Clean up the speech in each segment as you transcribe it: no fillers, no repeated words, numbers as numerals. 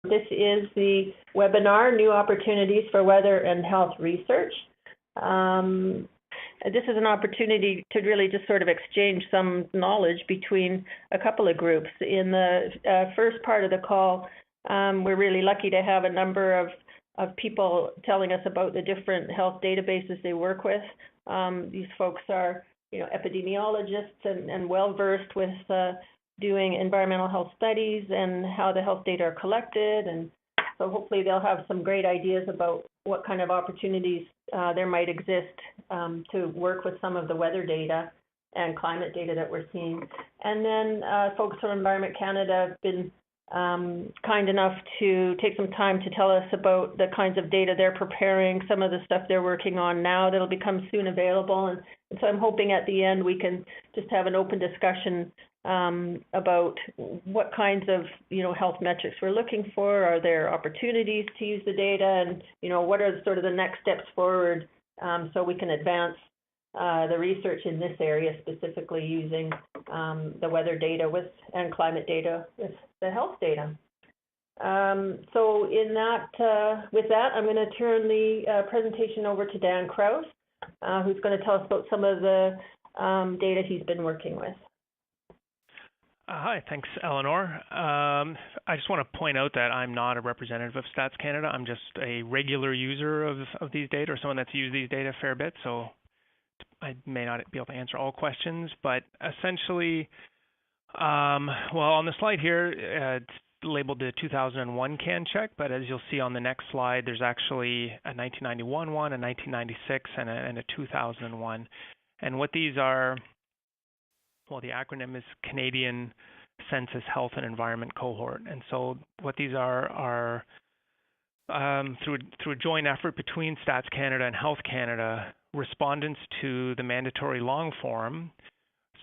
This is the webinar, New Opportunities for Weather and Health Research. This is an opportunity to really just sort of exchange some knowledge between a couple of groups. In the first part of the call, we're really lucky to have a number of people telling us about the different health databases they work with. These folks are, epidemiologists and well-versed with doing environmental health studies and how the health data are collected. And so hopefully they'll have some great ideas about what kind of opportunities there might exist to work with some of the weather data and climate data that we're seeing. And then folks from Environment Canada have been kind enough to take some time to tell us about the kinds of data they're preparing, some of the stuff they're working on now that'll become soon available. And so I'm hoping at the end we can just have an open discussion about what kinds of health metrics we're looking for. Are there opportunities to use the data, and what are sort of the next steps forward so we can advance the research in this area, specifically using the weather data and climate data with the health data. So with that, I'm going to turn the presentation over to Dan Krause, who's going to tell us about some of the data he's been working with. Hi, thanks, Eleanor. I just want to point out that I'm not a representative of Stats Canada. I'm just a regular user of these data, or someone that's used these data a fair bit, so I may not be able to answer all questions. But essentially, well, on the slide here, it's labeled the 2001 CAN check, but as you'll see on the next slide, there's actually a 1991 one, a 1996, and a 2001. And what these are, well, the acronym is Canadian Census Health and Environment Cohort. And so what these are through a joint effort between Stats Canada and Health Canada, respondents to the mandatory long form.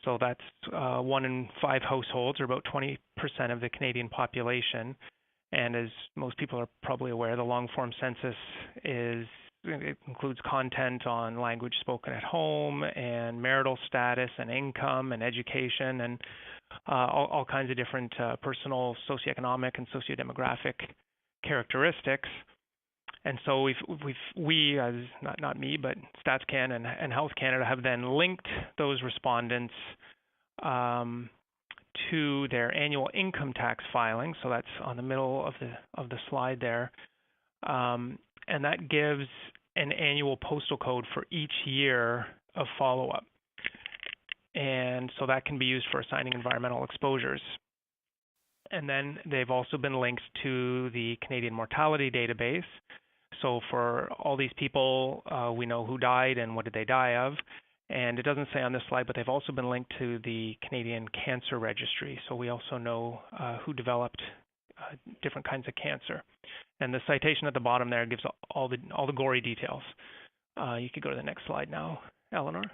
So that's 1 in 5 households, or about 20% of the Canadian population. And as most people are probably aware, the long form census it includes content on language spoken at home and marital status and income and education and all kinds of different personal, socioeconomic, and sociodemographic characteristics. And so we as not me, but StatsCan and Health Canada have then linked those respondents to their annual income tax filing. So that's on the middle of the slide there. And that gives an annual postal code for each year of follow-up. And so that can be used for assigning environmental exposures. And then they've also been linked to the Canadian Mortality Database. So for all these people, we know who died and what did they die of. And it doesn't say on this slide, but they've also been linked to the Canadian Cancer Registry. So we also know who developed different kinds of cancer. And the citation at the bottom there gives all the gory details. You could go to the next slide now, Eleanor.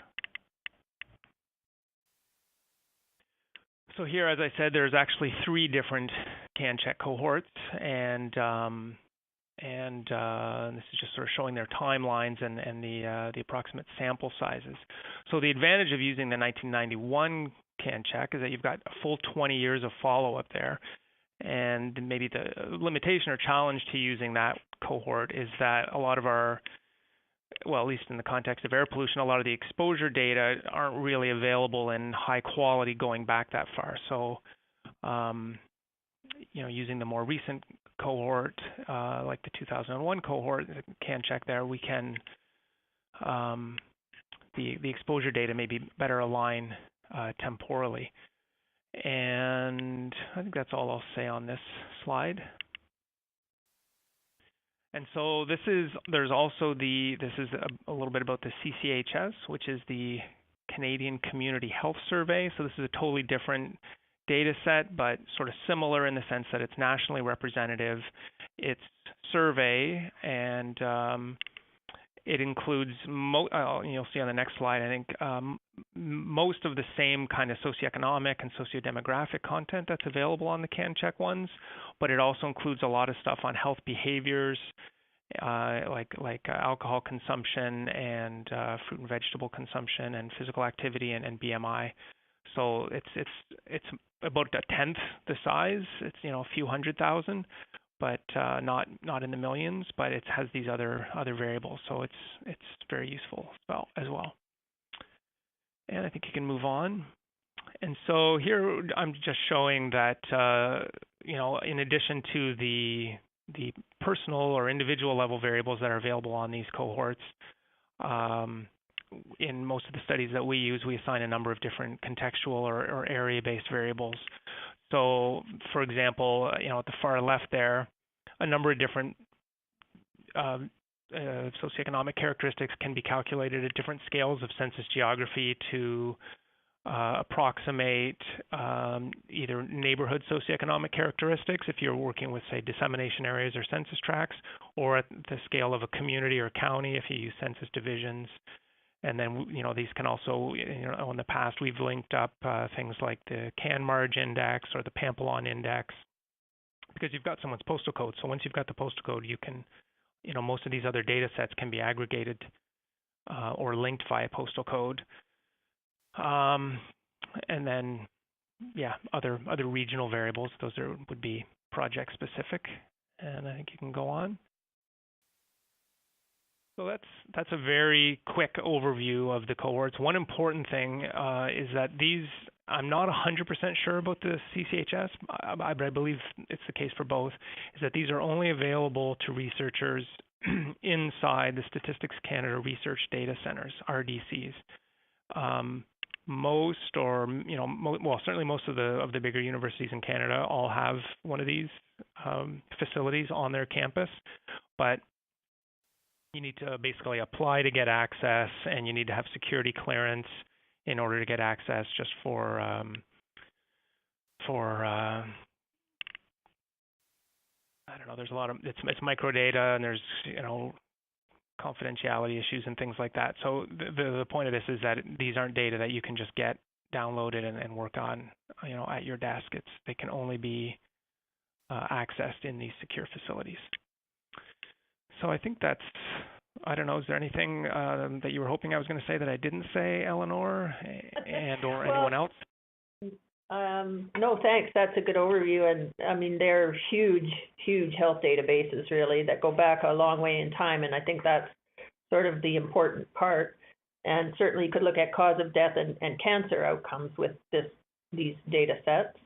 So here, as I said, there's actually 3 different CAN check cohorts, and this is just sort of showing their timelines and the approximate sample sizes. So the advantage of using the 1991 CAN check is that you've got a full 20 years of follow-up there. And maybe the limitation or challenge to using that cohort is that a lot of our, well, at least in the context of air pollution, a lot of the exposure data aren't really available in high quality going back that far. So, using the more recent cohort, like the 2001 cohort, CAN check there, we can, the exposure data may be better align temporally. And I think that's all I'll say on this slide. And so there's also this is a little bit about the CCHS, which is the Canadian Community Health Survey. So this is a totally different data set, but sort of similar in the sense that it's nationally representative. It's survey, and it includes, you'll see on the next slide, I think, most of the same kind of socioeconomic and sociodemographic content that's available on the CAN check ones, but it also includes a lot of stuff on health behaviors, like alcohol consumption and fruit and vegetable consumption and physical activity and BMI. So it's about a tenth the size. It's a few 100,000, but not in the millions. But it has these other variables, so it's very useful as well. And I think you can move on. And so here I'm just showing that in addition to the personal or individual level variables that are available on these cohorts, in most of the studies that we use, we assign a number of different contextual or area-based variables. So, for example, at the far left there, a number of different socioeconomic characteristics can be calculated at different scales of census geography to approximate either neighborhood socioeconomic characteristics, if you're working with, say, dissemination areas or census tracts, or at the scale of a community or county if you use census divisions. And then, these can also, in the past, we've linked up things like the CANUE index or the Pampelon index, because you've got someone's postal code. So once you've got the postal code, you can, most of these other data sets can be aggregated or linked via postal code. And then, other regional variables. Those would be project specific. And I think you can go on. So that's a very quick overview of the cohorts. One important thing is that these, I'm not 100% sure about the CCHS, but I believe it's the case for both, is that these are only available to researchers inside the Statistics Canada Research Data Centers, RDCs. Most, or certainly most of the bigger universities in Canada all have one of these facilities on their campus, but you need to basically apply to get access, and you need to have security clearance in order to get access, just for I don't know. There's a lot of it's microdata, and there's confidentiality issues and things like that. So the point of this is that these aren't data that you can just get downloaded and work on at your desk. They can only be accessed in these secure facilities. So I think that's, I don't know, is there anything that you were hoping I was going to say that I didn't say, Eleanor, or anyone else? No, thanks. That's a good overview. And I mean, they're huge health databases, really, that go back a long way in time. And I think that's sort of the important part. And certainly you could look at cause of death and cancer outcomes with these data sets.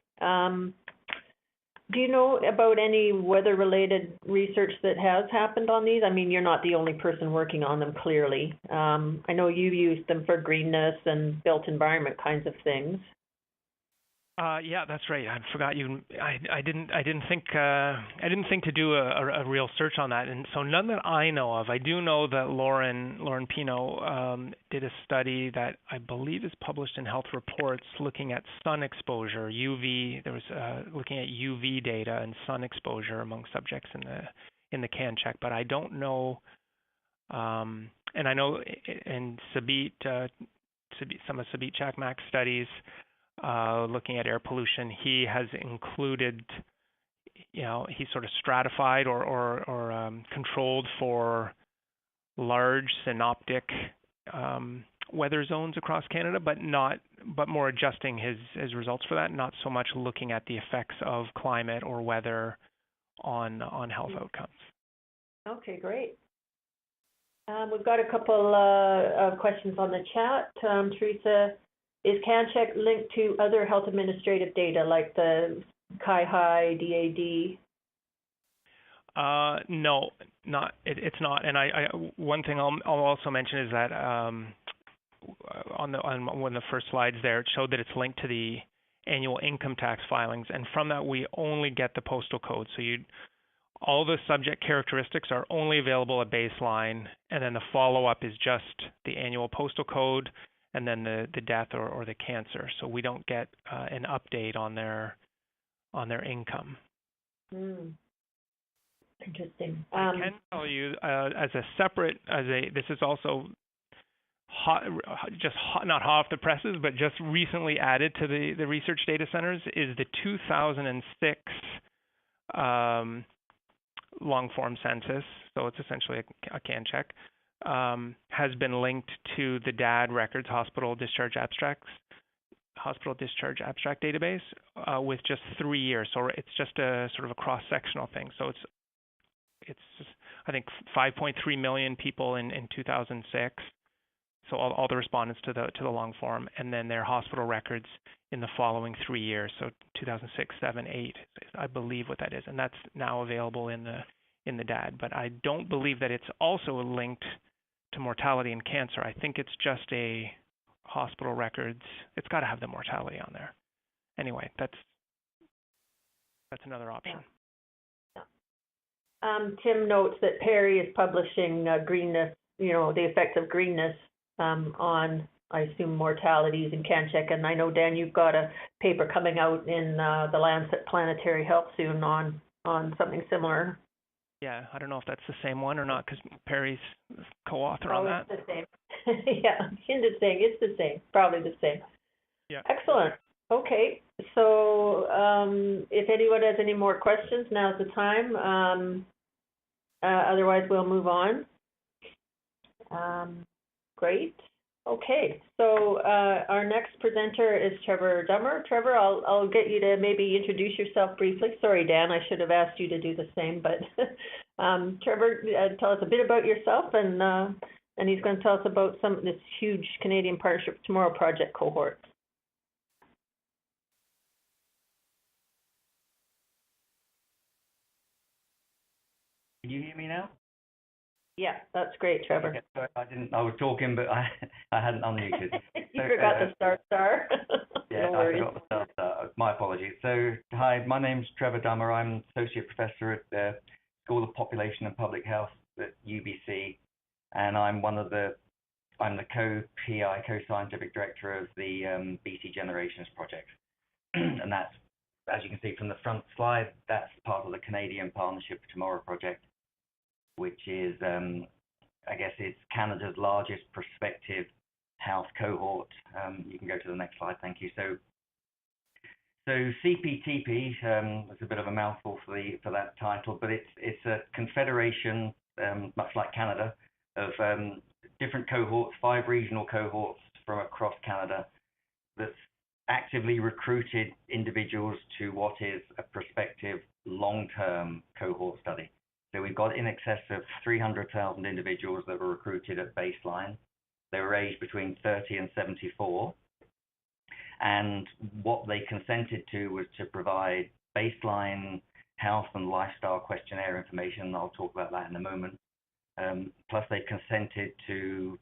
Do you know about any weather-related research that has happened on these? I mean, you're not the only person working on them, clearly. I know you've used them for greenness and built environment kinds of things. Yeah, that's right. I forgot you. I didn't think to do a real search on that, and so none that I know of. I do know that Lauren Pino did a study that I believe is published in Health Reports, looking at sun exposure, UV. There was looking at UV data and sun exposure among subjects in the CAN check, but I don't know. And I know in Sept, some of Sept Chakmak's studies. Looking at air pollution, he has included, he sort of stratified or controlled for large synoptic weather zones across Canada, but more adjusting his results for that, not so much looking at the effects of climate or weather on health outcomes. Okay, great. We've got a couple of questions on the chat. Teresa, is CanCheck linked to other health administrative data like the CAI, DAD? No, it's not. And I one thing I'll also mention is that on one of the first slides there, it showed that it's linked to the annual income tax filings, and from that we only get the postal code. So all the subject characteristics are only available at baseline, and then the follow-up is just the annual postal code, and then the death or the cancer. So we don't get an update on their income. Interesting. I can tell you this is also not hot off the presses, but just recently added to the research data centers is the 2006 long form census. So it's essentially a CAN check. Has been linked to the DAD records, hospital discharge abstracts, hospital discharge abstract database with just 3 years. So it's just a sort of a cross-sectional thing. So it's I think 5.3 million people in 2006. So all the respondents to the long form, and then their hospital records in the following 3 years. So 2006, 7, 8, I believe what that is, and that's now available in the DAD. But I don't believe that it's also linked to mortality and cancer. I think it's just a hospital records. It's got to have the mortality on there. Anyway, that's another option. Tim notes that Perry is publishing greenness, the effects of greenness on, I assume, mortalities in CanCheck. And I know, Dan, you've got a paper coming out in the Lancet Planetary Health soon on something similar. Yeah, I don't know if that's the same one or not, because Perry's co-author on that. It's the same. Yeah, it's the same, probably the same. Yeah. Excellent. Okay, so if anyone has any more questions, now's the time. Otherwise, we'll move on. Great. Okay, so our next presenter is Trevor Dahmer. Trevor, I'll get you to maybe introduce yourself briefly. Sorry, Dan, I should have asked you to do the same, but Trevor, tell us a bit about yourself, and he's going to tell us about this huge Canadian Partnership for Tomorrow project cohort. Can you hear me now? Yeah, that's great, Trevor. Okay, sorry, I was talking, but I hadn't unmuted. You forgot the star. Yeah, No I worries. forgot the star. My apologies. So, hi, my name's Trevor Dahmer. I'm Associate Professor at the School of Population and Public Health at UBC, and I'm the co-PI, co-scientific director of the BC Generations project. And that's, as you can see from the front slide, that's part of the Canadian Partnership for Tomorrow project, which is, I guess, it's Canada's largest prospective health cohort. You can go to the next slide, thank you. So CPTP is a bit of a mouthful for that title, but it's a confederation, much like Canada, of different cohorts, 5 regional cohorts from across Canada, that's actively recruited individuals to what is a prospective long-term cohort study. So we've got in excess of 300,000 individuals that were recruited at baseline. They were aged between 30 and 74. And what they consented to was to provide baseline health and lifestyle questionnaire information. I'll talk about that in a moment. Plus they consented to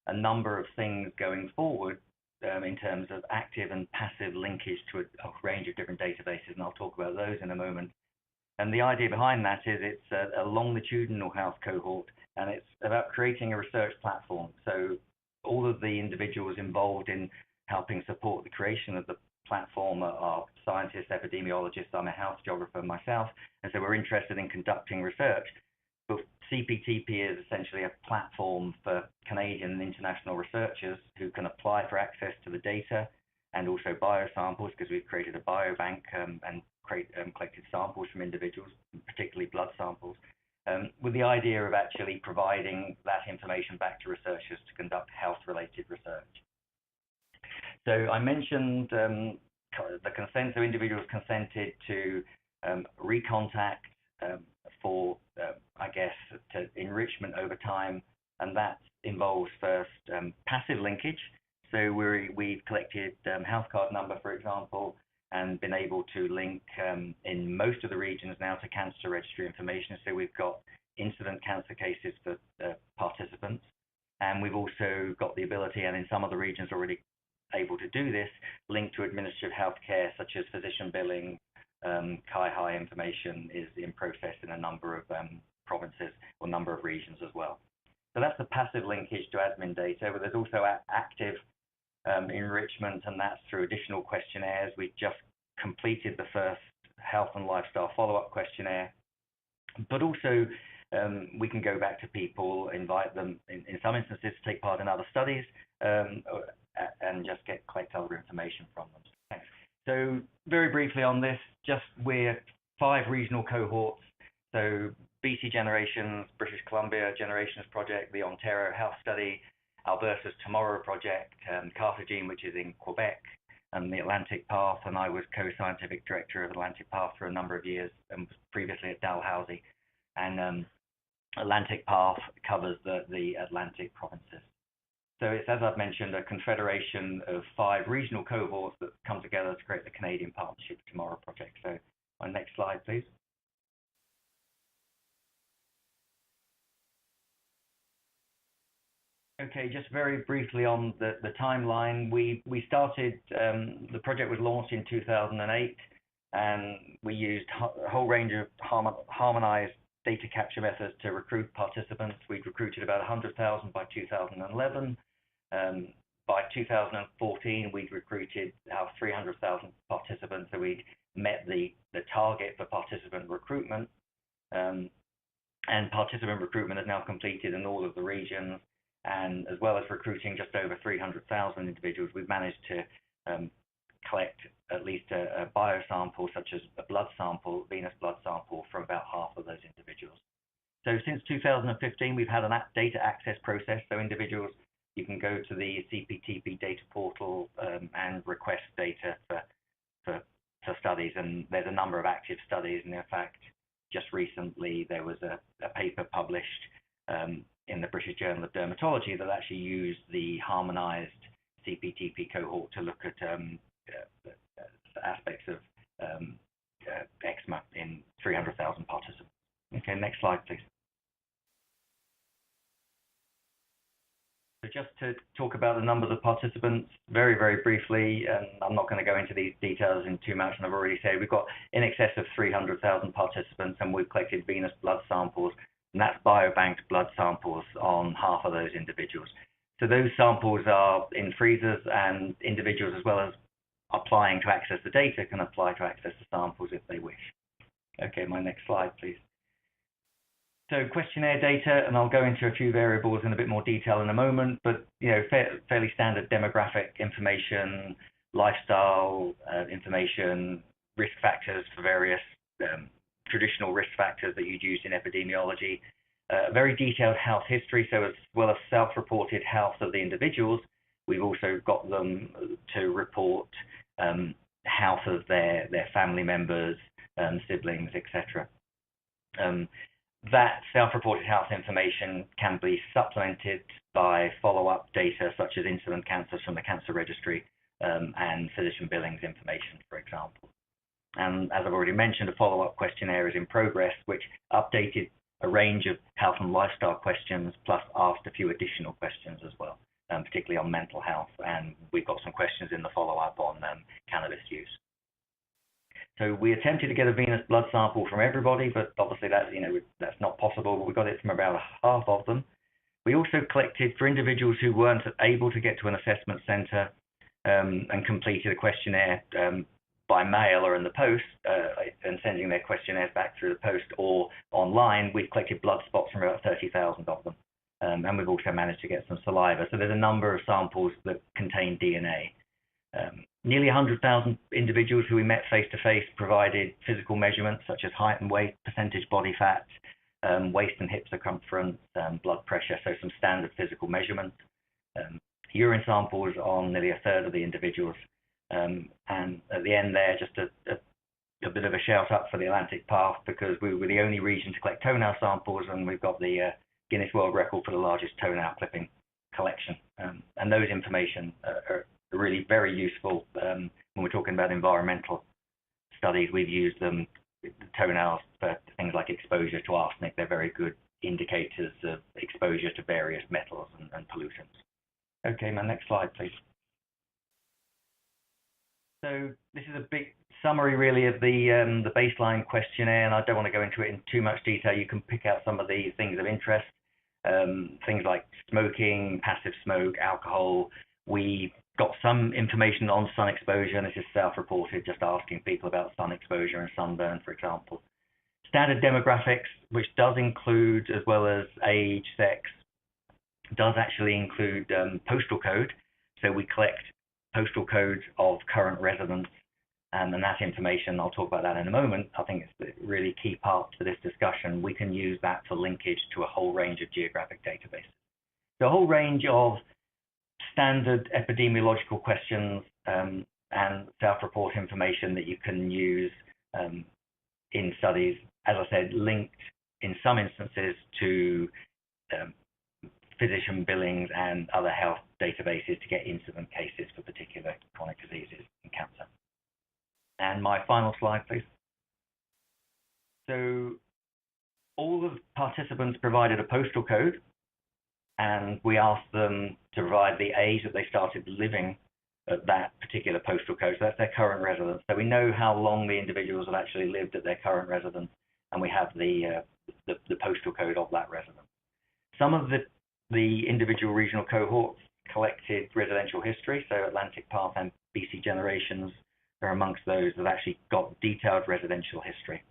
a number of things going forward in terms of active and passive linkage to a range of different databases, and I'll talk about those in a moment. And the idea behind that is it's a longitudinal health cohort, and it's about creating a research platform. So all of the individuals involved in helping support the creation of the platform are scientists, epidemiologists. I'm a health geographer myself, and so we're interested in conducting research. But CPTP is essentially a platform for Canadian and international researchers who can apply for access to the data and also biosamples, because we've created a biobank and collected samples from individuals, particularly blood samples, with the idea of actually providing that information back to researchers to conduct health-related research. So I mentioned the consent, so individuals consented to recontact for, I guess, to enrichment over time, and that involves first passive linkage. So we've collected health card number, for example, and been able to link in most of the regions now to cancer registry information. So we've got incident cancer cases for participants, and we've also got the ability, and in some of the regions already able to do this, linked to administrative healthcare, such as physician billing. CANUE information is in process in a number of provinces or number of regions as well. So that's the passive linkage to admin data, but there's also active enrichment, and that's through additional questionnaires. We just completed the first health and lifestyle follow-up questionnaire, but also we can go back to people, invite them in some instances to take part in other studies, and just collect other information from them. Thanks. So very briefly on this, we're 5 regional cohorts. So BC Generations, British Columbia Generations Project, the Ontario Health Study, Alberta's Tomorrow Project, Cartagena, which is in Quebec, and the Atlantic Path, and I was co-scientific director of Atlantic Path for a number of years, and previously at Dalhousie. And Atlantic Path covers the Atlantic provinces. So it's, as I've mentioned, a confederation of 5 regional cohorts that come together to create the Canadian Partnership Tomorrow Project. So my next slide, please. Okay, just very briefly on the timeline. We started, the project was launched in 2008, and we used a whole range of harmonized data capture methods to recruit participants. We'd recruited about 100,000 by 2011. By 2014, we'd recruited our 300,000 participants, so we'd met the target for participant recruitment. And participant recruitment is now completed in all of the regions. And as well as recruiting just over 300,000 individuals, we've managed to collect at least a biosample, such as a blood sample, venous blood sample, from about half of those individuals. So since 2015, we've had an data access process. So individuals, you can go to the CPTP data portal and request data for studies. And there's a number of active studies. And in fact, just recently, there was a paper published in the British Journal of Dermatology that actually used the harmonized CPTP cohort to look at aspects of eczema in 300,000 participants. Okay, next slide, please. So just to talk about the numbers of participants very, very briefly, and I'm not going to go into these details in too much, and I've already said we've got in excess of 300,000 participants, and we've collected venous blood samples, and that's biobanked blood samples on half of those individuals. So those samples are in freezers, and individuals, as well as applying to access the data, can apply to access the samples if they wish. Okay, my next slide, please. So questionnaire data, and I'll go into a few variables in a bit more detail in a moment, but fairly standard demographic information, lifestyle information, risk factors for various traditional risk factors that you'd use in epidemiology, very detailed health history, so as well as self-reported health of the individuals, we've also got them to report health of their family members, siblings, etc. That self-reported health information can be supplemented by follow-up data such as incident cancers from the cancer registry and physician billings information, for example. And as I've already mentioned, a follow-up questionnaire is in progress, which updated a range of health and lifestyle questions, plus asked a few additional questions as well, particularly on mental health. And we've got some questions in the follow-up on cannabis use. So we attempted to get a venous blood sample from everybody, but obviously that's not possible. But we got it from about half of them. We also collected for individuals who weren't able to get to an assessment center and completed a questionnaire by mail or in the post, and sending their questionnaires back through the post or online. We've collected blood spots from about 30,000 of them, and we've also managed to get some saliva. So there's a number of samples that contain DNA. Nearly 100,000 individuals who we met face-to-face provided physical measurements such as height and weight, percentage body fat, waist and hip circumference, blood pressure, so some standard physical measurements. Urine samples on nearly a third of the individuals. And at the end there, just a bit of a shout out for the Atlantic Path, because we were the only region to collect toenail samples, and we've got the Guinness World Record for the largest toenail clipping collection. And those information are really very useful when we're talking about environmental studies. We've used them, toenails, for things like exposure to arsenic. They're very good indicators of exposure to various metals and pollutants. Okay, my next slide, please. So this is a big summary, really, of the baseline questionnaire, and I don't want to go into it in too much detail. You can pick out some of the things of interest, things like smoking, passive smoke, alcohol. We got some information on sun exposure, and this is self-reported, just asking people about sun exposure and sunburn, for example. Standard demographics, which does include, as well as age, sex, does actually include postal code. So we collect postal codes of current residents, and that information, I'll talk about that in a moment. I think it's a really key part to this discussion. We can use that for linkage to a whole range of geographic databases. So a whole range of standard epidemiological questions and self-report information that you can use in studies, as I said, linked in some instances to physician billings and other health databases to get incident cases for particular chronic diseases and cancer. And my final slide, please. So all the participants provided a postal code, and we asked them to provide the age that they started living at that particular postal code. So that's their current residence. So we know how long the individuals have actually lived at their current residence, and we have the postal code of that residence. Some of the individual regional cohorts collected residential history, so Atlantic Path and BC Generations are amongst those that actually got detailed residential history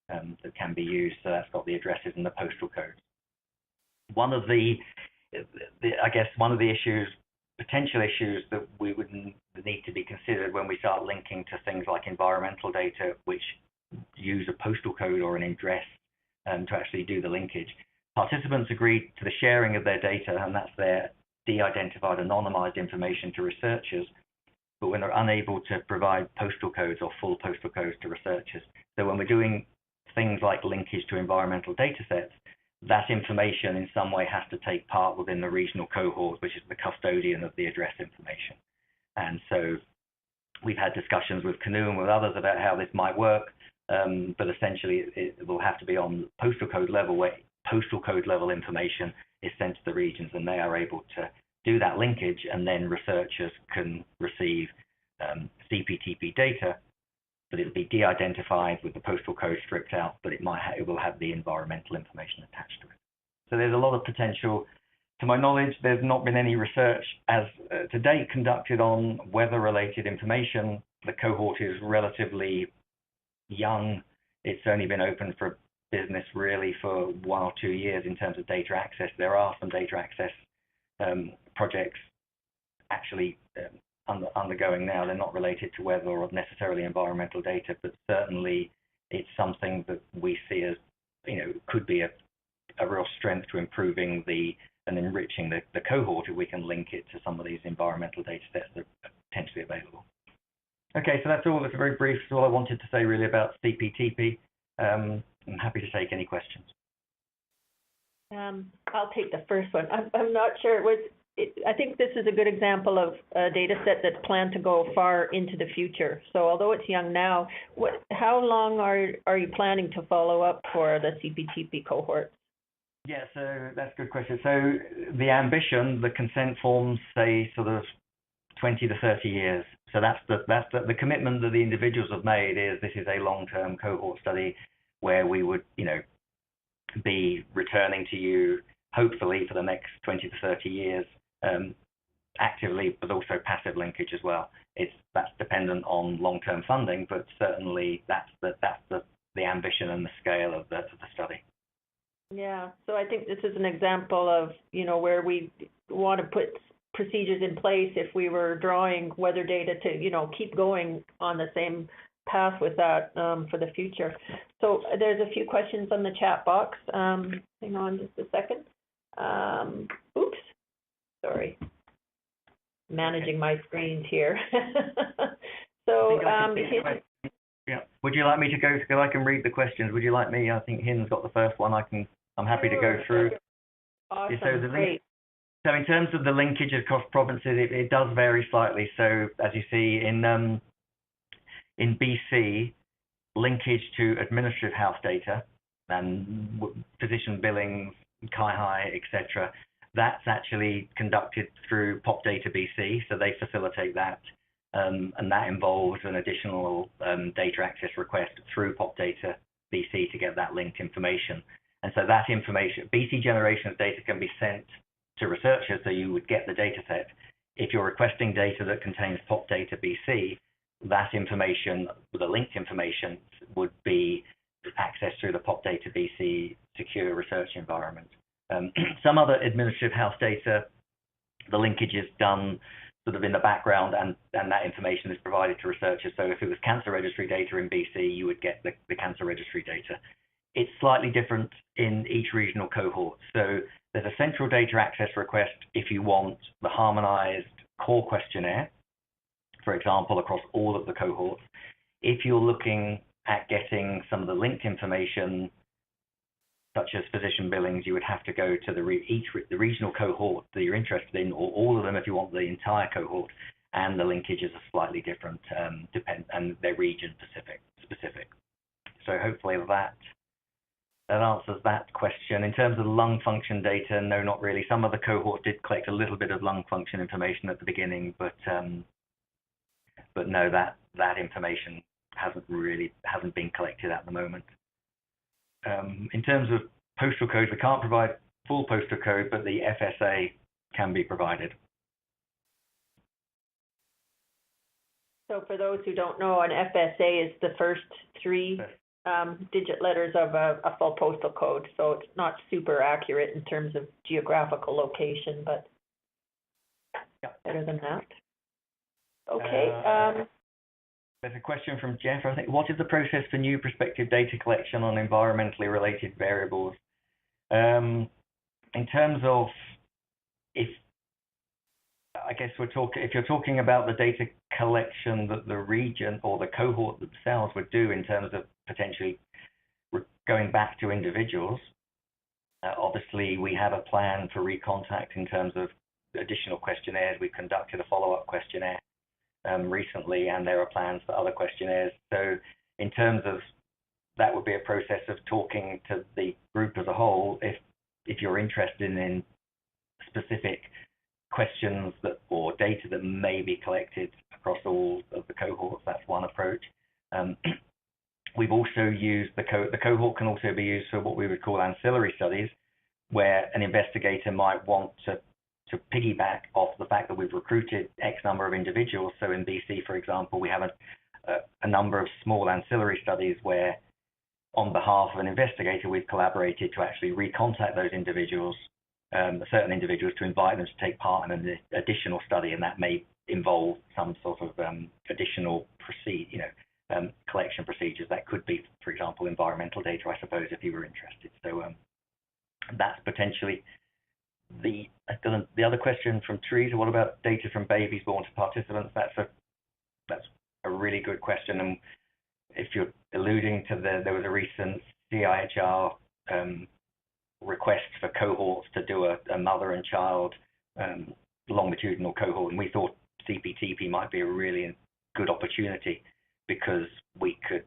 that can be used. So that's got the addresses and the postal codes. One of the issues, potential issues that we would need to be considered when we start linking to things like environmental data, which use a postal code or an address to actually do the linkage. Participants agreed to the sharing of their data, and that's their de-identified, anonymized information to researchers, but when they're unable to provide postal codes or full postal codes to researchers. So when we're doing things like linkage to environmental data sets, that information in some way has to take part within the regional cohort, which is the custodian of the address information. And so we've had discussions with CANUE and with others about how this might work, but essentially it will have to be on postal code level, where postal code level information is sent to the regions, and they are able to do that linkage, and then researchers can receive CPTP data, but it'll be de-identified with the postal code stripped out, but it will have the environmental information attached to it. So there's a lot of potential. To my knowledge, there's not been any research as to date conducted on weather-related information. The cohort is relatively young. It's only been open for business really for 1 or 2 years in terms of data access. There are some data access projects actually undergoing now. They're not related to weather or necessarily environmental data, but certainly it's something that we see as, could be a real strength to improving and enriching the cohort if we can link it to some of these environmental data sets that are potentially available. Okay, so that's all. That's a very brief. That's all I wanted to say really about CPTP. I'm happy to take any questions. I'll take the first one. I'm not sure. I think this is a good example of a data set that's planned to go far into the future. So although it's young now, how long are you planning to follow up for the CPTP cohort? Yeah, so that's a good question. So the ambition, the consent forms say sort of 20 to 30 years. So that's the commitment that the individuals have made is this is a long-term cohort study where we would, be returning to you hopefully for the next 20 to 30 years actively, but also passive linkage as well. That's dependent on long-term funding, but certainly that's the ambition and the scale of the study. Yeah, so I think this is an example of, where we want to put procedures in place if we were drawing weather data to, keep going on the same path with that for the future. So there's a few questions on the chat box. Hang on just a second. Oops, sorry. Managing my screens here. So yeah. Would you like me to go? Because I can read the questions. Would you like me? I think Hin's got the first one. I'm happy to go through. Awesome. Great. So in terms of the linkage across provinces, it does vary slightly. So as you see in BC, linkage to administrative health data and physician billings, CANUE, etc. That's actually conducted through Pop Data BC, so they facilitate that, and that involves an additional data access request through Pop Data BC to get that linked information. And so that information, BC Generations data can be sent to researchers, so you would get the data set. If you're requesting data that contains Pop Data BC, that information, the linked information, would be accessed through the Pop Data BC secure research environment. Some other administrative health data, the linkage is done sort of in the background, and that information is provided to researchers. So if it was cancer registry data in BC, you would get the cancer registry data. It's slightly different in each regional cohort. So there's a central data access request if you want the harmonized core questionnaire, for example, across all of the cohorts. If you're looking at getting some of the linked information, such as physician billings, you would have to go to the regional cohort that you're interested in, or all of them if you want the entire cohort, and the linkages are slightly different, and they're region specific. So hopefully that answers that question. In terms of lung function data, no, not really. Some of the cohorts did collect a little bit of lung function information at the beginning, but no, that information hasn't been collected at the moment. In terms of postal code, we can't provide full postal code, but the FSA can be provided. So for those who don't know, an FSA is the first three digit letters of a full postal code. So it's not super accurate in terms of geographical location, but better than that. Okay. There's a question from Jeff. I think, what is the process for new prospective data collection on environmentally related variables? In terms of if you're talking about the data collection that the region or the cohort themselves would do in terms of potentially going back to individuals, obviously we have a plan for recontact in terms of additional questionnaires. We conducted a follow-up questionnaire recently, and there are plans for other questionnaires. So in terms of that, would be a process of talking to the group as a whole if you're interested in specific questions or data that may be collected across all of the cohorts. That's one approach. We've also used the cohort can also be used for what we would call ancillary studies, where an investigator might want to piggyback off the fact that we've recruited X number of individuals. So in BC, for example, we have a number of small ancillary studies where, on behalf of an investigator, we've collaborated to actually recontact those individuals, certain individuals, to invite them to take part in an additional study, and that may involve some sort of additional collection procedures. That could be, for example, environmental data, I suppose, if you were interested. So that's potentially the other question from Teresa. What about data from babies born to participants? That's a really good question. And if you're alluding to there was a recent CIHR request for cohorts to do a mother and child longitudinal cohort, and we thought CPTP might be a really good opportunity, because we could,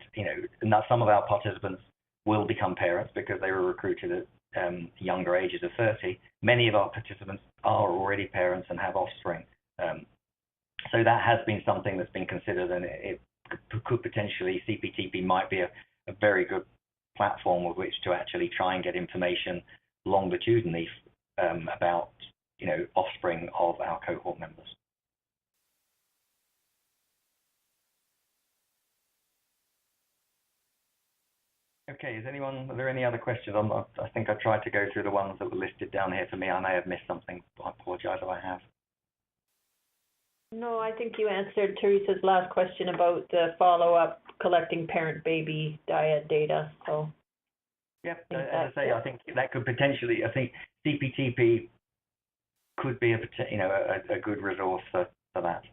now some of our participants will become parents because they were recruited at younger ages of 30. Many of our participants are already parents and have offspring. So that has been something that's been considered, and it could potentially, CPTP might be a very good platform with which to actually try and get information longitudinally about, offspring of our cohort members. Okay, are there any other questions? I think I tried to go through the ones that were listed down here for me. I may have missed something. I apologize if I have. No, I think you answered Teresa's last question about the follow-up collecting parent-baby diet data. So, yeah, as I say, I think that could potentially. I think CPTP could be a good resource for that.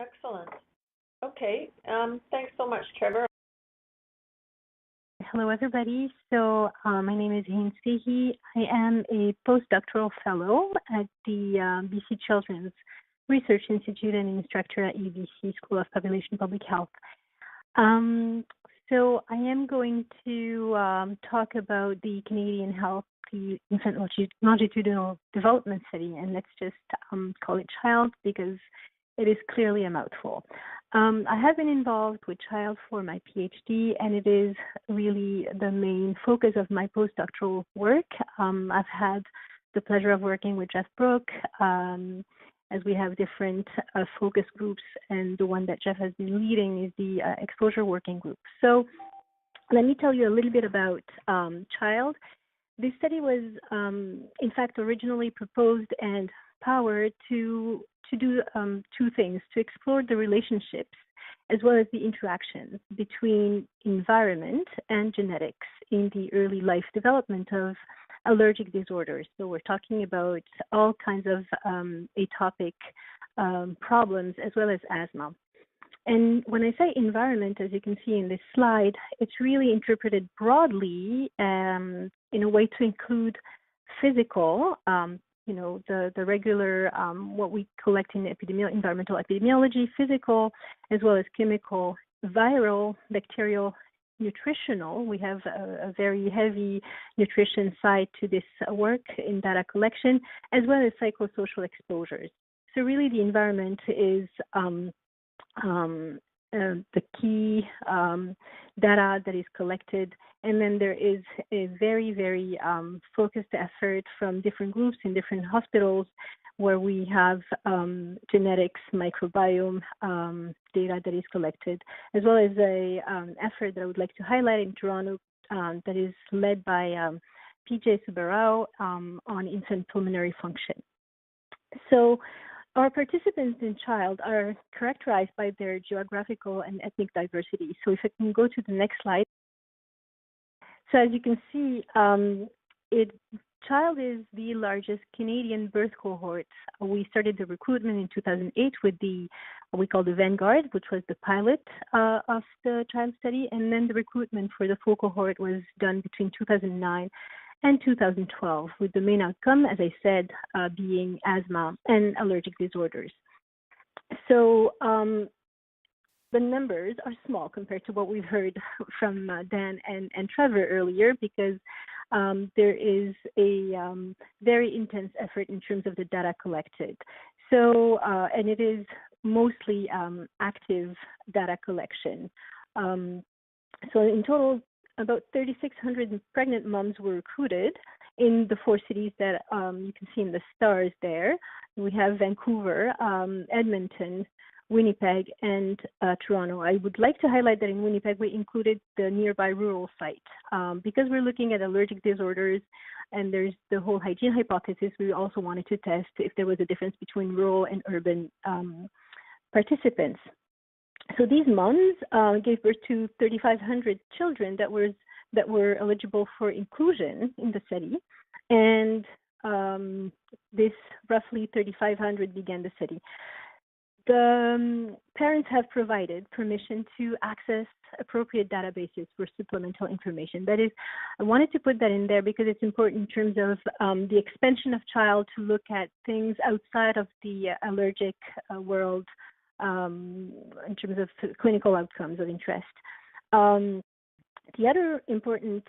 Excellent. Okay. Thanks so much, Trevor. Hello, everybody. So my name is Haynes Fahey. I am a postdoctoral fellow at the BC Children's Research Institute and instructor at UBC School of Population Public Health. So I am going to talk about the Canadian Healthy Infant Longitudinal Development Study, and let's just call it CHILD because it is clearly a mouthful. I have been involved with CHILD for my PhD, and it is really the main focus of my postdoctoral work. I've had the pleasure of working with Jeff Brooke, as we have different focus groups, and the one that Jeff has been leading is the exposure working group. So let me tell you a little bit about CHILD. This study was, in fact, originally proposed and powered to do two things: to explore the relationships as well as the interactions between environment and genetics in the early life development of allergic disorders. So we're talking about all kinds of atopic problems as well as asthma. And when I say environment, as you can see in this slide, it's really interpreted broadly in a way to include physical, the regular, what we collect in environmental epidemiology, physical, as well as chemical, viral, bacterial, nutritional. We have a very heavy nutrition side to this work in data collection, as well as psychosocial exposures. So really the environment is the key data that is collected, and then there is a very, very focused effort from different groups in different hospitals where we have genetics, microbiome data that is collected, as well as a effort that I would like to highlight in Toronto that is led by PJ Subarao on infant pulmonary function. So our participants in CHILD are characterized by their geographical and ethnic diversity. So if I can go to the next slide. So as you can see, CHILD is the largest Canadian birth cohort. We started the recruitment in 2008 with what we call the Vanguard, which was the pilot of the CHILD study. And then the recruitment for the full cohort was done between 2009 and 2012, with the main outcome, as I said, being asthma and allergic disorders. So the numbers are small compared to what we've heard from Dan and Trevor earlier, because there is a very intense effort in terms of the data collected. So, and it is mostly active data collection. So in total, about 3,600 pregnant moms were recruited in the 4 cities that you can see in the stars there. We have Vancouver, Edmonton, Winnipeg, and Toronto. I would like to highlight that in Winnipeg, we included the nearby rural site. Because we're looking at allergic disorders and there's the whole hygiene hypothesis, we also wanted to test if there was a difference between rural and urban participants. So these moms gave birth to 3,500 children that were eligible for inclusion in the study, and this roughly 3,500 began the study. The parents have provided permission to access appropriate databases for supplemental information. That is, I wanted to put that in there because it's important in terms of the expansion of CHILD to look at things outside of the allergic world, in terms of clinical outcomes of interest. The other important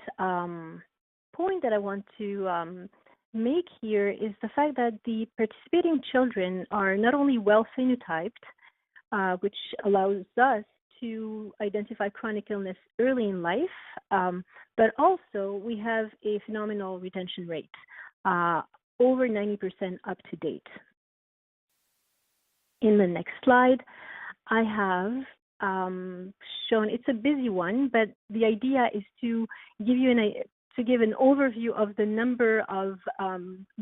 point that I want to make here is the fact that the participating children are not only well phenotyped, which allows us to identify chronic illness early in life, but also we have a phenomenal retention rate, over 90% up to date. In the next slide, I have shown, it's a busy one, but the idea is to give you an overview of the number of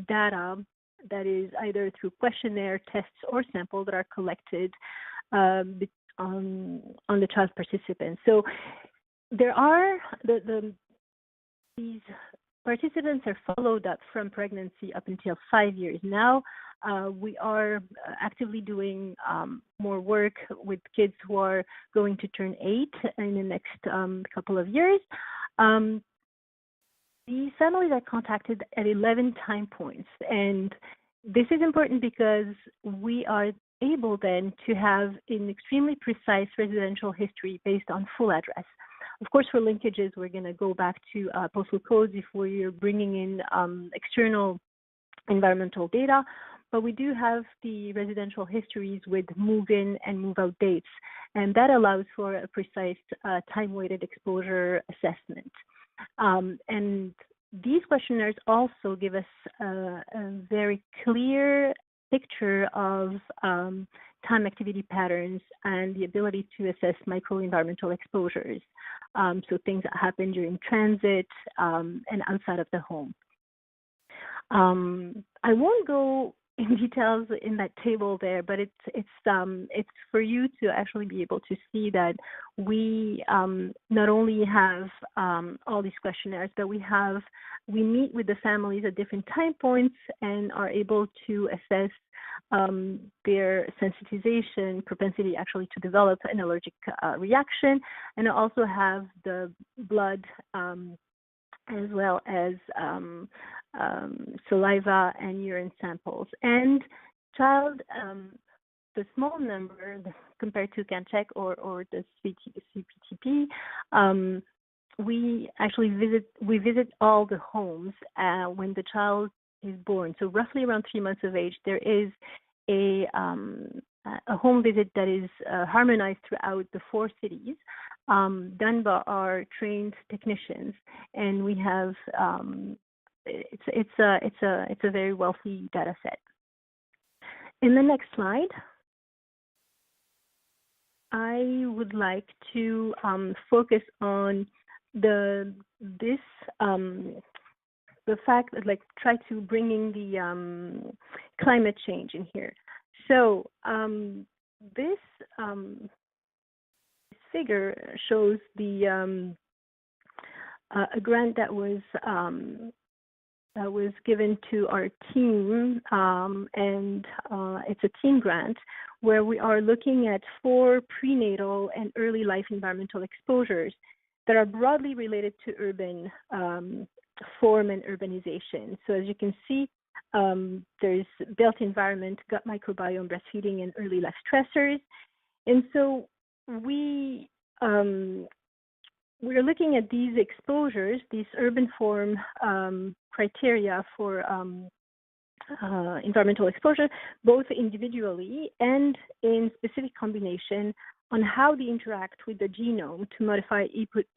data that is either through questionnaire, tests, or sample that are collected on the CHILD participants. So there are these participants are followed up from pregnancy up until 5 years now. We are actively doing more work with kids who are going to turn 8 in the next couple of years. These families are contacted at 11 time points, and this is important because we are able then to have an extremely precise residential history based on full address. Of course, for linkages, we're going to go back to postal codes if we're bringing in external environmental data, but we do have the residential histories with move-in and move-out dates, and that allows for a precise time-weighted exposure assessment. And these questionnaires also give us a very clear picture of time activity patterns and the ability to assess microenvironmental exposures, so things that happen during transit and outside of the home. I won't go in details in that table there, but it's for you to actually be able to see that we not only have all these questionnaires, but we meet with the families at different time points and are able to assess their sensitization, propensity actually to develop an allergic reaction, and also have the blood as well as saliva and urine samples. And child, the small number compared to CanCheck or the CPTP, we actually visit all the homes when the child is born. So roughly around 3 months of age, there is a home visit that is harmonized throughout the 4 cities, done by our trained technicians, and we have it's a very wealthy data set. In the next slide, I would like to focus on the fact that, like, try to bring in the climate change in here. So this figure shows the a grant that was given to our team, and it's a team grant where we are looking at 4 prenatal and early life environmental exposures that are broadly related to urban form and urbanization. So as you can see, there's built environment, gut microbiome, breastfeeding, and early life stressors. And so we're looking at these exposures, these urban form criteria for environmental exposure, both individually and in specific combination, on how they interact with the genome to modify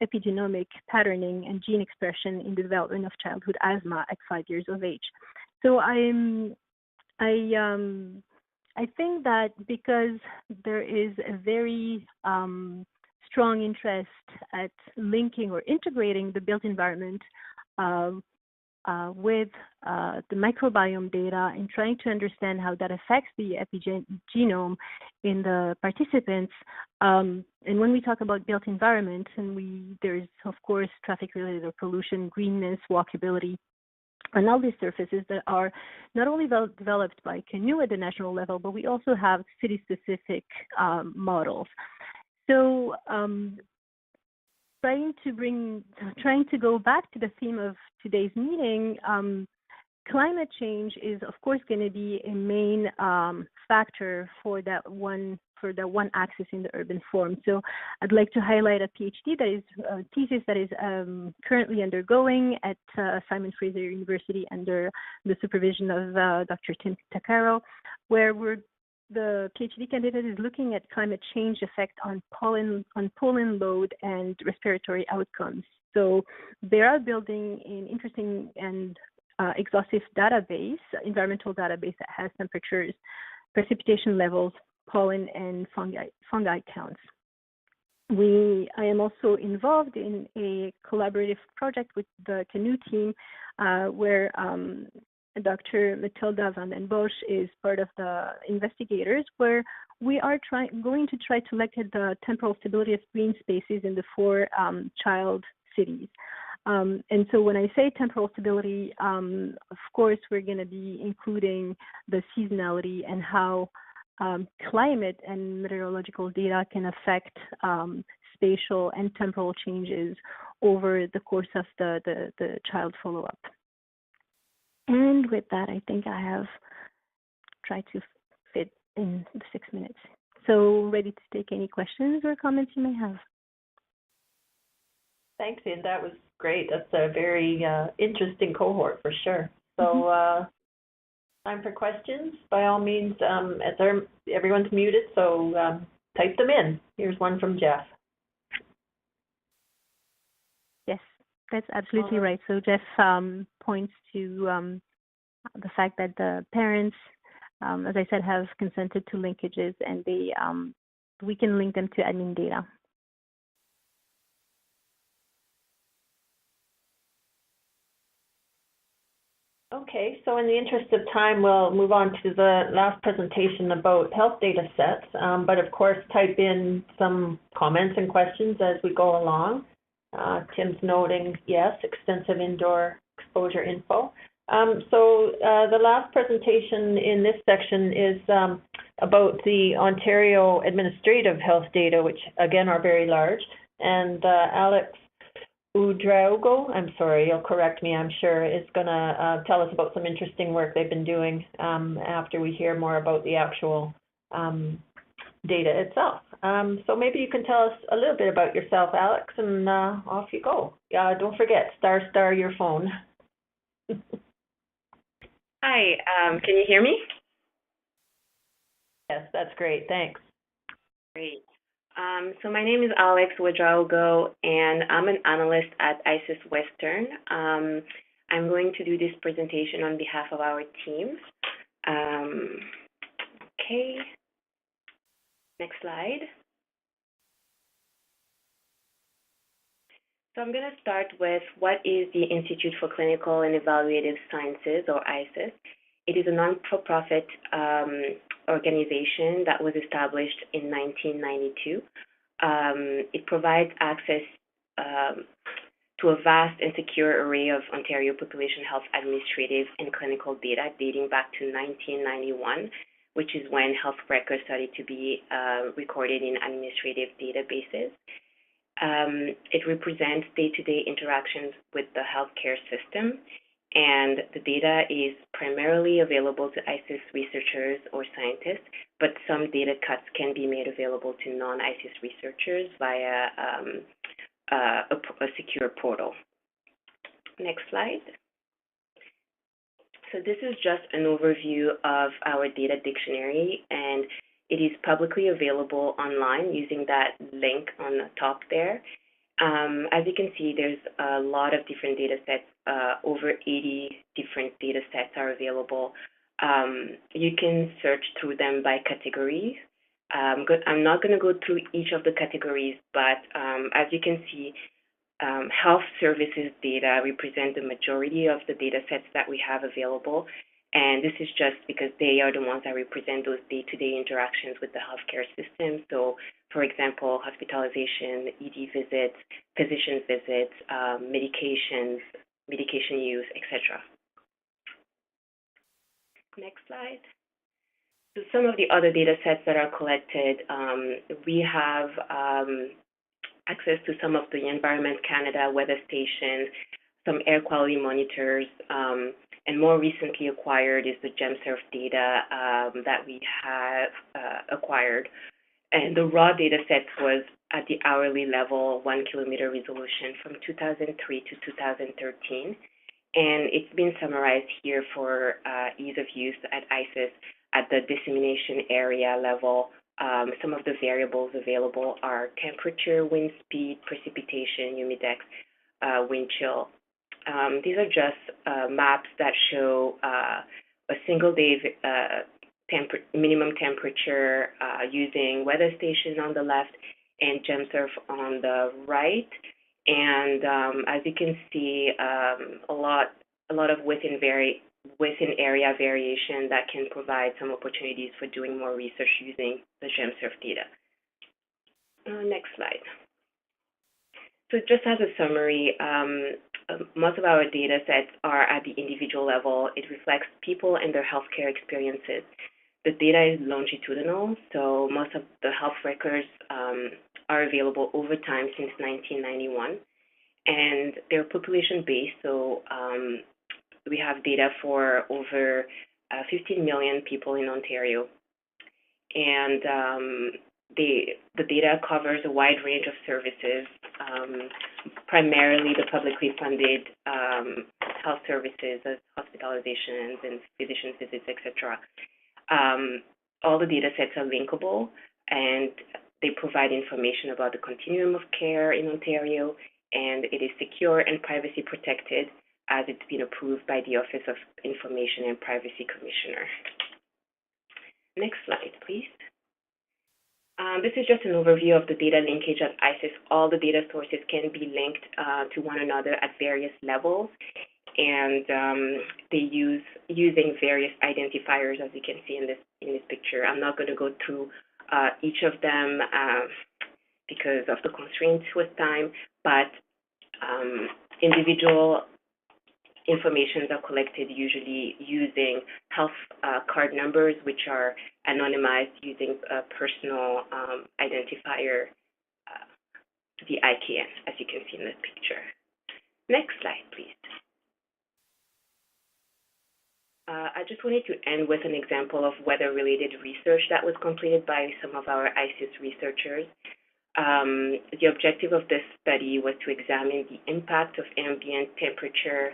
epigenomic patterning and gene expression in the development of childhood asthma at 5 years of age. So I think that because there is a very strong interest at linking or integrating the built environment with the microbiome data and trying to understand how that affects the epigenome in the participants. And when we talk about built environment, and there's of course traffic-related or pollution, greenness, walkability, and all these surfaces that are not only developed by CANUE at the national level, but we also have city-specific models. So trying to go back to the theme of today's meeting, climate change is of course going to be a main factor for the one axis in the urban form. So I'd like to highlight a thesis that is currently undergoing at Simon Fraser University under the supervision of Dr. Tim Takaro, where the PhD candidate is looking at climate change effect on pollen load and respiratory outcomes. So they are building an interesting and exhaustive environmental database that has temperatures, precipitation levels, pollen, and fungi counts. I am also involved in a collaborative project with the CANUE team where Dr. Matilda van den Bosch is part of the investigators, where we are going to try to look at the temporal stability of green spaces in the 4 child cities. And so when I say temporal stability, of course, we're going to be including the seasonality and how climate and meteorological data can affect spatial and temporal changes over the course of the child follow-up. And with that, I think I have tried to fit in the 6 minutes. So ready to take any questions or comments you may have. Thanks, Ian. That was great. That's a very interesting cohort for sure. So time for questions. By all means, everyone's muted, so type them in. Here's one from Jeff. Yes, that's absolutely right. So Jeff points to the fact that the parents, as I said, have consented to linkages, and we can link them to admin data. Okay, so in the interest of time, we'll move on to the last presentation about health data sets, but of course type in some comments and questions as we go along. Tim's noting, yes, extensive indoor exposure info. The last presentation in this section is about the Ontario administrative health data, which again are very large, and Alex Ouedraogo, I'm sorry, you'll correct me, I'm sure, is going to tell us about some interesting work they've been doing after we hear more about the actual data itself. So maybe you can tell us a little bit about yourself, Alex, and off you go. Don't forget, star your phone. Hi, can you hear me? Yes, that's great, thanks. Great. So my name is Alex Ouedraogo, and I'm an analyst at ICIS Western. I'm going to do this presentation on behalf of our team. Okay. Next slide. So I'm going to start with what is the Institute for Clinical and Evaluative Sciences, or ICIS. It is a non-for-profit organization that was established in 1992. It provides access to a vast and secure array of Ontario population health administrative and clinical data dating back to 1991, which is when health records started to be recorded in administrative databases. It represents day-to-day interactions with the healthcare system, and the data is primarily available to ICIS researchers or scientists, but some data cuts can be made available to non-ICIS researchers via a secure portal. Next slide. So this is just an overview of our data dictionary, and it is publicly available online using that link on the top there. As you can see, there's a lot of different data sets. Over 80 different data sets are available. You can search through them by categories. I'm not going to go through each of the categories, but as you can see, health services data represent the majority of the data sets that we have available. And this is just because they are the ones that represent those day-to-day interactions with the healthcare system. So, for example, hospitalization, ED visits, physician visits, medications, medication use, etc. Next slide. So some of the other data sets that are collected, we have access to some of the Environment Canada weather stations, some air quality monitors, and more recently acquired is the GEMSURF data that we have acquired. And the raw data set was at the hourly level, 1 kilometer resolution from 2003 to 2013. And it's been summarized here for ease of use at ICIS at the dissemination area level. Some of the variables available are temperature, wind speed, precipitation, humidex, wind chill. These are just maps that show a single day minimum temperature using weather station on the left and GEMSURF on the right. And as you can see, a lot of within area variation that can provide some opportunities for doing more research using the GEMSURF data. Next slide. So just as a summary, most of our data sets are at the individual level. It reflects people and their healthcare experiences. The data is longitudinal, so most of the health records are available over time since 1991. And they're population-based, so we have data for over 15 million people in Ontario. And the data covers a wide range of services, primarily the publicly funded health services, as hospitalizations and physician visits, etc. All the data sets are linkable, and they provide information about the continuum of care in Ontario, and it is secure and privacy protected as it's been approved by the Office of Information and Privacy Commissioner. Next slide, please. This is just an overview of the data linkage at ICIS. All the data sources can be linked to one another at various levels. and they using various identifiers, as you can see in this picture. I'm not going to go through each of them because of the constraints with time, but individual informations are collected usually using health card numbers, which are anonymized using a personal identifier, the ICAN, as you can see in the picture. Next slide, please. I just wanted to end with an example of weather-related research that was completed by some of our ICIS researchers. The objective of this study was to examine the impact of ambient temperature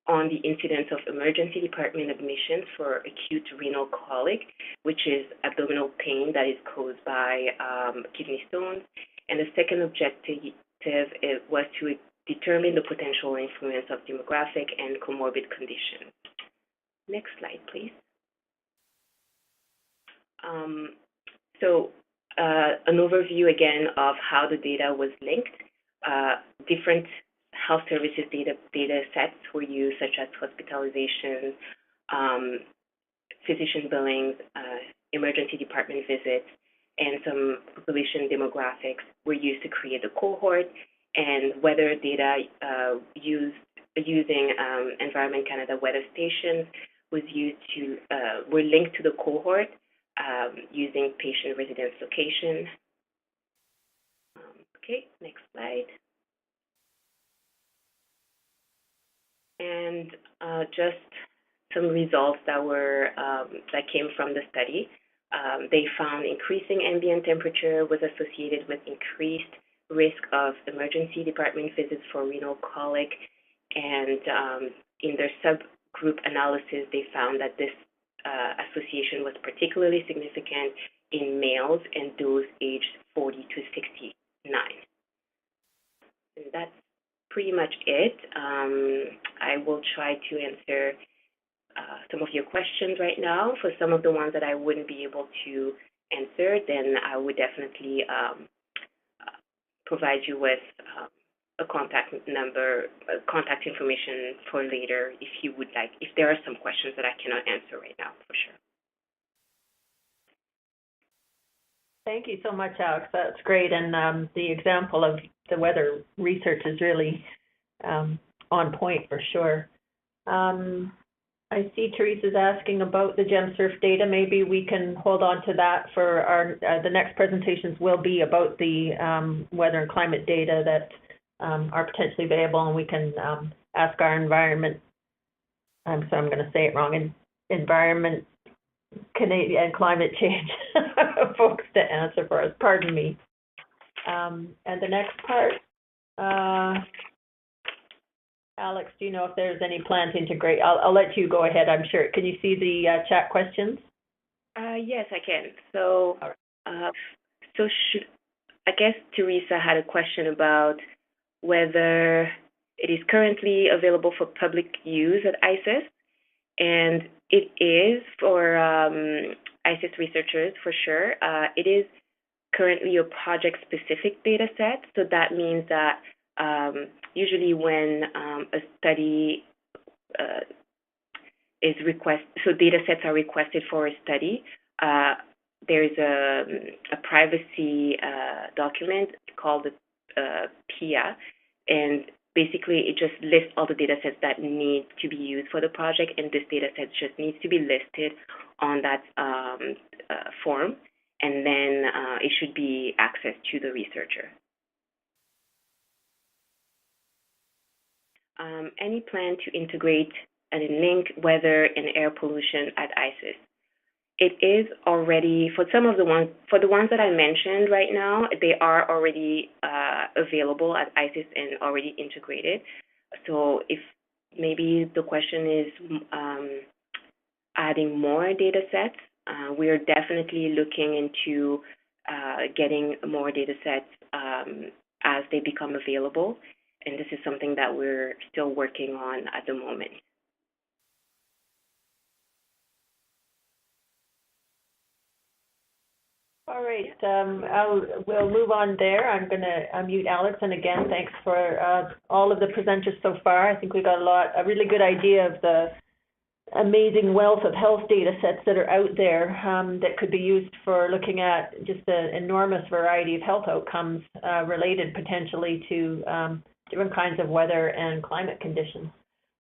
on the incidence of emergency department admissions for acute renal colic, which is abdominal pain that is caused by kidney stones. And the second objective was to determine the potential influence of demographic and comorbid conditions. Next slide, please. An overview again of how the data was linked. Different health services data sets were used, such as hospitalization, physician billings, emergency department visits, and some population demographics were used to create the cohort, and weather data using Environment Canada weather stations was used to were linked to the cohort using patient residence location. Okay, next slide. And just some results that were that came from the study. They found increasing ambient temperature was associated with increased risk of emergency department visits for renal colic, and in their subgroup analysis, they found that this association was particularly significant in males and those aged 40 to 69. And that's pretty much it. I will try to answer some of your questions right now. For some of the ones that I wouldn't be able to answer, then I would definitely provide you with a contact number, contact information for later if you would like, if there are some questions that I cannot answer right now, for sure. Thank you so much, Alex. That's great. And the example of the weather research is really on point for sure. I see Teresa's asking about the GEMSURF data. Maybe we can hold on to that for our, the next presentations will be about the weather and climate data that are potentially available, and we can ask our environment, so I'm going to say it wrong, environment, Canadian and climate change folks to answer for us. Pardon me. And the next part, Alex, do you know if there's any plan to integrate? I'll let you go ahead, I'm sure. Can you see the chat questions? Yes, I can. So, I guess Teresa had a question about whether it is currently available for public use at ICIS, and it is for ICIS researchers for sure. It is currently a project-specific data set, so that means that usually when a study is requested, so data sets are requested for a study, there's a privacy document called the PIA, and basically it just lists all the data sets that need to be used for the project, and this data set just needs to be listed on that form, and then it should be accessed to the researcher. Any plan to integrate and link weather and air pollution at ICIS? It is already, for some of the ones, for the ones that I mentioned right now, they are already available at ICIS and already integrated. So if maybe the question is adding more data sets, we are definitely looking into getting more data sets as they become available. And this is something that we're still working on at the moment. All right, we'll move on there. I'm going to unmute Alex, and again, thanks for all of the presenters so far. I think we got a really good idea of the amazing wealth of health data sets that are out there that could be used for looking at just an enormous variety of health outcomes related potentially to different kinds of weather and climate conditions.